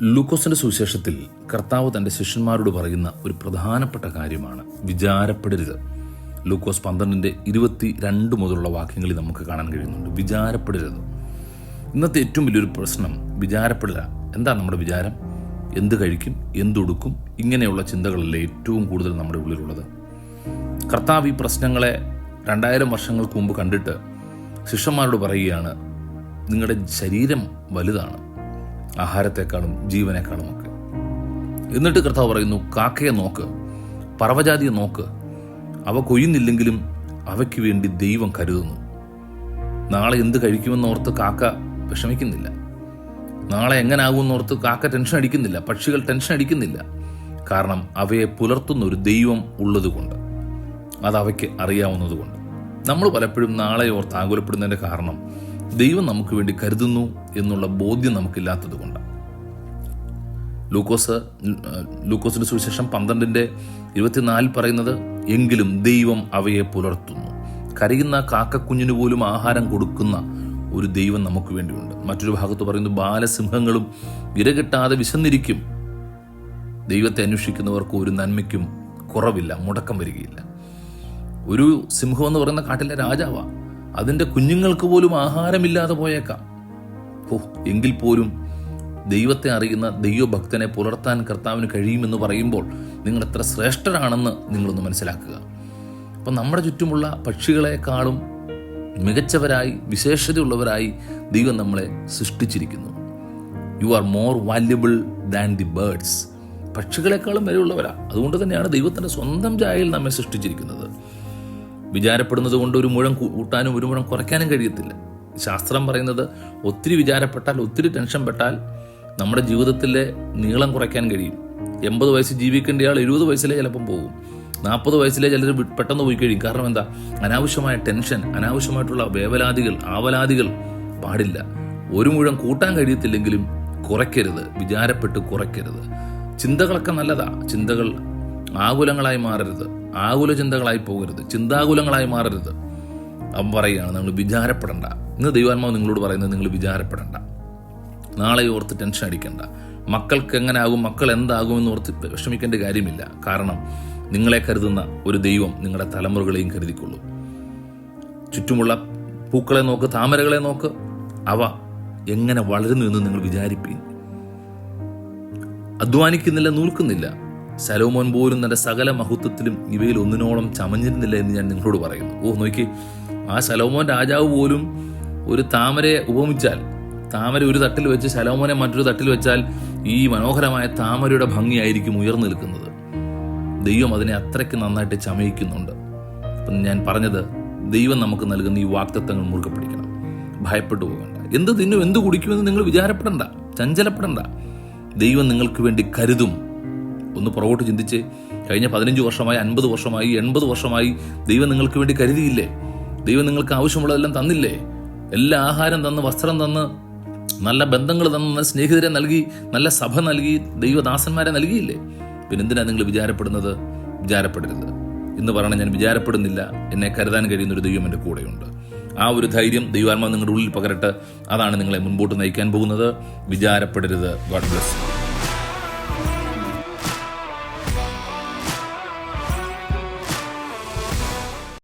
ലൂക്കോസിന്റെ സുവിശേഷത്തിൽ കർത്താവ് തൻ്റെ ശിഷ്യന്മാരോട് പറയുന്ന ഒരു പ്രധാനപ്പെട്ട കാര്യമാണ് വിചാരപ്പെടരുത്. ലൂക്കോസ് 12:22 മുതലുള്ള വാക്യങ്ങളിൽ നമുക്ക് കാണാൻ കഴിയുന്നുണ്ട്. വിചാരപ്പെടരുത്. ഇന്നത്തെ ഏറ്റവും വലിയൊരു പ്രശ്നം വിചാരപ്പെടില്ല. എന്താ നമ്മുടെ വിചാരം? എന്ത് കഴിക്കും, എന്തുടുക്കും, ഇങ്ങനെയുള്ള ചിന്തകളല്ലേ ഏറ്റവും കൂടുതൽ നമ്മുടെ ഉള്ളിലുള്ളത്. കർത്താവ് ഈ പ്രശ്നങ്ങളെ 2000 വർഷങ്ങൾക്ക് മുമ്പ് കണ്ടിട്ട് ശിഷ്യന്മാരോട് പറയുകയാണ്, നിങ്ങളുടെ ശരീരം വലുതാണ്, ആഹാരത്തെക്കാളും ജീവനേക്കാളും ഒക്കെ. എന്നിട്ട് കർത്താവ് പറയുന്നു, കാക്കയെ നോക്ക്, പറവജാതിയെ നോക്ക്, അവ കൊയ്യുന്നില്ലെങ്കിലും അവയ്ക്ക് വേണ്ടി ദൈവം കരുതുന്നു. നാളെ എന്ത് കഴിക്കുമെന്നോർത്ത് കാക്ക വിഷമിക്കുന്നില്ല. നാളെ എങ്ങനാകുമെന്നോർത്ത് കാക്ക ടെൻഷൻ അടിക്കുന്നില്ല, പക്ഷികൾ ടെൻഷൻ അടിക്കുന്നില്ല. കാരണം അവയെ പുലർത്തുന്ന ഒരു ദൈവം ഉള്ളതുകൊണ്ട്, അത് അവയ്ക്ക് അറിയാവുന്നതുകൊണ്ട്. നമ്മൾ പലപ്പോഴും നാളെ ഓർത്ത് ആകുലപ്പെടുന്നതിൻ്റെ കാരണം ദൈവം നമുക്ക് വേണ്ടി കരുതുന്നു എന്നുള്ള ബോധ്യം നമുക്കില്ലാത്തത് കൊണ്ടാണ്. ലൂക്കോസിന്റെ സുവിശേഷം 12:24 പറയുന്നത്, എങ്കിലും ദൈവം അവയെ പുലർത്തുന്നു. കരയുന്ന കാക്കക്കുഞ്ഞിന് പോലും ആഹാരം കൊടുക്കുന്ന ഒരു ദൈവം നമുക്ക് വേണ്ടിയുണ്ട്. മറ്റൊരു ഭാഗത്ത് പറയുന്നു, ബാലസിംഹങ്ങളും ഇരകിട്ടാതെ വിശന്നിരിക്കും. ദൈവത്തെ അന്വേഷിക്കുന്നവർക്ക് ഒരു നന്മയ്ക്കും കുറവില്ല, മുടക്കം വരികയില്ല. ഒരു സിംഹം എന്ന് പറയുന്ന കാട്ടിലെ രാജാവാണ്. അതിൻ്റെ കുഞ്ഞുങ്ങൾക്ക് പോലും ആഹാരമില്ലാതെ പോയേക്കാം. എങ്കിൽ പോലും ദൈവത്തെ അറിയുന്ന ദൈവഭക്തനെ പുലർത്താൻ കർത്താവിന് കഴിയുമെന്ന് പറയുമ്പോൾ നിങ്ങൾ എത്ര ശ്രേഷ്ഠരാണെന്ന് നിങ്ങളൊന്ന് മനസ്സിലാക്കുക. അപ്പം നമ്മുടെ ചുറ്റുമുള്ള പക്ഷികളെക്കാളും മികച്ചവരായി, വിശേഷതയുള്ളവരായി ദൈവം നമ്മളെ സൃഷ്ടിച്ചിരിക്കുന്നു. You are more valuable than the birds. പക്ഷികളെക്കാളും വിലയുള്ളവരാണ്. അതുകൊണ്ട് തന്നെയാണ് ദൈവത്തിൻ്റെ സ്വന്തം ഛായയിൽ നമ്മെ സൃഷ്ടിച്ചിരിക്കുന്നത്. വിചാരപ്പെടുന്നത് കൊണ്ട് ഒരു മുഴം കൂട്ടാനും ഒരു മുഴം കുറയ്ക്കാനും കഴിയത്തില്ല. ശാസ്ത്രം പറയുന്നത്, ഒത്തിരി വിചാരപ്പെട്ടാൽ, ഒത്തിരി ടെൻഷൻ പെട്ടാൽ നമ്മുടെ ജീവിതത്തിലെ നീളം കുറയ്ക്കാൻ കഴിയും. 80 വയസ്സ് ജീവിക്കേണ്ടയാൾ 70 വയസ്സിലെ ചിലപ്പം പോകും. 40 വയസ്സിലെ ചിലർ പെട്ടെന്ന് പോയി കഴിയും. കാരണം എന്താ? അനാവശ്യമായ ടെൻഷൻ, അനാവശ്യമായിട്ടുള്ള വേവലാതികൾ, ആവലാതികൾ പാടില്ല. ഒരു മുഴം കൂട്ടാൻ കഴിയത്തില്ലെങ്കിലും കുറയ്ക്കരുത്, വിചാരപ്പെട്ട് കുറയ്ക്കരുത്. ചിന്തകളൊക്കെ നല്ലതാ. ചിന്തകൾ ആകുലങ്ങളായി മാറരുത്, ആകുല ചിന്തകളായി പോകരുത്, ചിന്താകുലങ്ങളായി മാറരുത്. അവൻ പറയുകയാണ്, നിങ്ങൾ വിചാരപ്പെടണ്ട. ഇന്ന് ദൈവാത്മാവ് നിങ്ങളോട് പറയുന്നത്, നിങ്ങൾ വിചാരപ്പെടണ്ട. നാളെ ഓർത്ത് ടെൻഷൻ അടിക്കണ്ട. മക്കൾക്ക് എങ്ങനെ ആകും, മക്കൾ എന്താകുമെന്ന് ഓർത്ത് വിഷമിക്കേണ്ട കാര്യമില്ല. കാരണം നിങ്ങളെ കരുതുന്ന ഒരു ദൈവം നിങ്ങളുടെ തലമുറകളെയും കരുതിക്കൊള്ളും. ചുറ്റുമുള്ള പൂക്കളെ നോക്ക്, താമരകളെ നോക്ക്, അവ എങ്ങനെ വളരുന്നു എന്ന് നിങ്ങൾ വിചാരിപ്പീൻ. അധ്വാനിക്കുന്നില്ല, നൂൽക്കുന്നില്ല. ശലോമോൻ പോലും തൻ്റെ സകല മഹത്വത്തിലും ഇവയിൽ ഒന്നിനോളം ചമഞ്ഞിരുന്നില്ല എന്ന് ഞാൻ നിങ്ങളോട് പറയുന്നു. നോക്കി, ആ ശലോമോൻ രാജാവ് പോലും ഒരു താമരയെ ഉപമിച്ചാൽ, താമര ഒരു തട്ടിൽ വെച്ച് ശലോമോനെ മറ്റൊരു തട്ടിൽ വെച്ചാൽ ഈ മനോഹരമായ താമരയുടെ ഭംഗിയായിരിക്കും ഉയർന്നു നിൽക്കുന്നത്. ദൈവം അതിനെ അത്രയ്ക്ക് നന്നായിട്ട് ചമയിക്കുന്നുണ്ട്. അപ്പം ഞാൻ പറഞ്ഞത്, ദൈവം നമുക്ക് നൽകുന്ന ഈ വാഗ്ദത്തങ്ങൾ മുറുകെ പിടിക്കണം. ഭയപ്പെട്ടു പോകണ്ട. എന്ത് തിന്നും, എന്ത് കുടിക്കുമെന്ന് നിങ്ങൾ വിചാരപ്പെടണ്ട, ചഞ്ചലപ്പെടണ്ട. ദൈവം നിങ്ങൾക്ക് വേണ്ടി കരുതും. ഒന്ന് പുറകോട്ട് ചിന്തിച്ച്, കഴിഞ്ഞ 15 വർഷമായി, 50 വർഷമായി, 80 വർഷമായി ദൈവം നിങ്ങൾക്ക് വേണ്ടി കരുതിയില്ലേ? ദൈവം നിങ്ങൾക്ക് ആവശ്യമുള്ളതെല്ലാം തന്നില്ലേ? എല്ലാ ആഹാരം തന്ന്, വസ്ത്രം തന്ന്, നല്ല ബന്ധങ്ങൾ തന്ന്, നല്ല സ്നേഹിതരെ നൽകി, നല്ല സഭ നൽകി, ദൈവദാസന്മാരെ നൽകിയില്ലേ? പിന്നെ എന്തിനാ നിങ്ങൾ വിചാരപ്പെടുന്നത്? വിചാരപ്പെടരുത്. ഇന്ന് പറയണം, ഞാൻ വിചാരപ്പെടുന്നില്ല, എന്നെ കരുതാൻ കഴിയുന്നൊരു ദൈവം എൻ്റെ കൂടെയുണ്ട്. ആ ഒരു ധൈര്യം ദൈവാത്മാവ് നിങ്ങളുടെ ഉള്ളിൽ പകരട്ടെ. അതാണ് നിങ്ങളെ മുൻപോട്ട് നയിക്കാൻ പോകുന്നത്. വിചാരപ്പെടരുത്. God bless U.